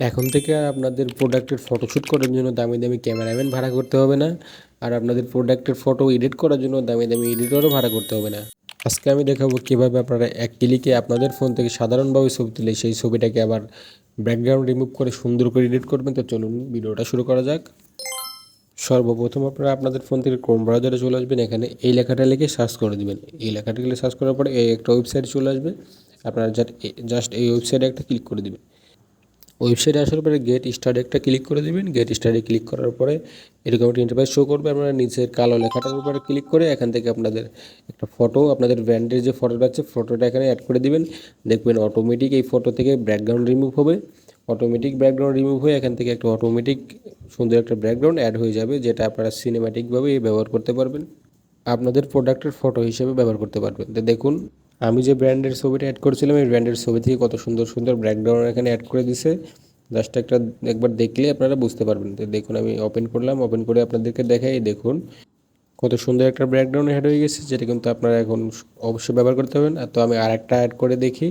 এখন থেকে আর আপনাদের প্রোডাক্টের ফটোশ্যুট করার জন্য দামি দামি ক্যামেরাম্যান ভাড়া করতে হবে না। আর আপনাদের প্রোডাক্টের ফটো এডিট করার জন্য দামি দামি এডিটরও ভাড়া করতে হবে না। আজকে আমি দেখাবো কীভাবে আপনারা এক ক্লিকে আপনাদের ফোন থেকে সাধারণভাবে ছবি তুলে সেই ছবিটাকে আবার ব্যাকগ্রাউন্ড রিমুভ করে সুন্দর করে এডিট করবেন। তো চলুন ভিডিওটা শুরু করা যাক। সর্বপ্রথম আপনারা আপনাদের ফোন থেকে ক্রোম ব্রাউজারে চলে আসবেন। এখানে এই লেখাটা লিখে সার্চ করে দিবেন। এই লেখাটা লিখে সার্চ করার পরে এই একটা ওয়েবসাইট চলে আসবে। আপনারা জাস্ট এই ওয়েবসাইটে একটা ক্লিক করে দিবেন। ওয়েবসাইটে আসার পরে গেট স্টার্টে একটা ক্লিক করে দেবেন। গেট স্টার্টে ক্লিক করার পরে এরকম একটা ইন্টারফেস শো করবে। আপনারা নিচের কালো লেখাটার উপরে ক্লিক করে এখান থেকে আপনাদের একটা ফটো, আপনাদের ব্র্যান্ডের যে ফটোটা আছে ফটোটা এখানে অ্যাড করে দিবেন। দেখবেন অটোমেটিক এই ফটো থেকে ব্যাকগ্রাউন্ড রিমুভ হবে। অটোমেটিক ব্যাকগ্রাউন্ড রিমুভ হয়ে এখান থেকে একটা অটোমেটিক সুন্দর একটা ব্যাকগ্রাউন্ড অ্যাড হয়ে যাবে, যেটা আপনারা সিনেম্যাটিকভাবে ব্যবহার করতে পারবেন, আপনাদের প্রোডাক্টের ফটো হিসেবে ব্যবহার করতে পারবেন। তো দেখুন, আমি যে ব্র্যান্ডের ছবিটা অ্যাড করেছিলাম এই ব্র্যান্ডের ছবি থেকে কত সুন্দর সুন্দর ব্যাকগ্রাউন্ড এখানে অ্যাড করে দিছে। জাস্ট একবার দেখলে আপনারা বুঝতে পারবেন। তো দেখুন, আমি ওপেন করলাম, ওপেন করে আপনাদেরকে দেখাই। দেখুন কত সুন্দর একটা ব্যাকগ্রাউন্ড অ্যাড হয়ে গেছে, যেটা কিন্তু আপনারা এখন অবশ্যই ব্যবহার করতে পারবেন। আর তো আমি আরেকটা অ্যাড করে দেখি।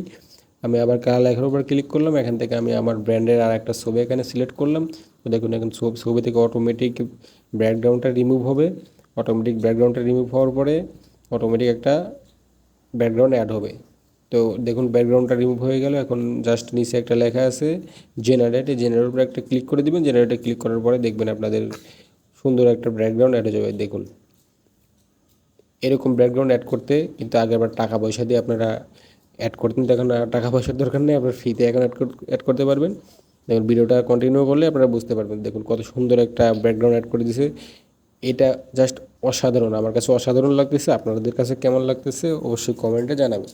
আমি আবার কালো লেখার উপর ক্লিক করলাম, এখান থেকে আমি আমার ব্র্যান্ডের আর একটা ছবি এখানে সিলেক্ট করলাম। তো দেখুন, এখন ছবি থেকে অটোমেটিক ব্যাকগ্রাউন্ডটা রিমুভ হবে। অটোমেটিক ব্যাকগ্রাউন্ডটা রিমুভ হওয়ার পরে অটোমেটিক একটা ব্যাকগ্রাউন্ড অ্যাড হবে। তো দেখুন ব্যাকগ্রাউন্ডটা রিমুভ হয়ে গেল। এখন জাস্ট নিচে একটা লেখা আছে জেনারেট, এই জেনারেটের উপরে একটা ক্লিক করে দিবেন। জেনারেটে ক্লিক করার পরে দেখবেন আপনাদের সুন্দর একটা ব্যাকগ্রাউন্ড অ্যাড হয়ে যাবে। দেখুন, এরকম ব্যাকগ্রাউন্ড অ্যাড করতে কিন্তু আগে আবার টাকা পয়সা দিয়ে আপনারা অ্যাড করতেন, এখন আর টাকা পয়সার দরকার নেই, আপনার ফ্রিতে এখন অ্যাড করতে পারবেন। দেখুন ভিডিওটা কন্টিনিউ করলে আপনারা বুঝতে পারবেন। দেখুন কত সুন্দর একটা ব্যাকগ্রাউন্ড অ্যাড করে দিয়েছে। এটা জাস্ট অসাধারণ, আমার কাছে অসাধারণ লাগতেছে। আপনাদের কাছে কেমন লাগতেছে অবশ্যই কমেন্টে জানাবেন।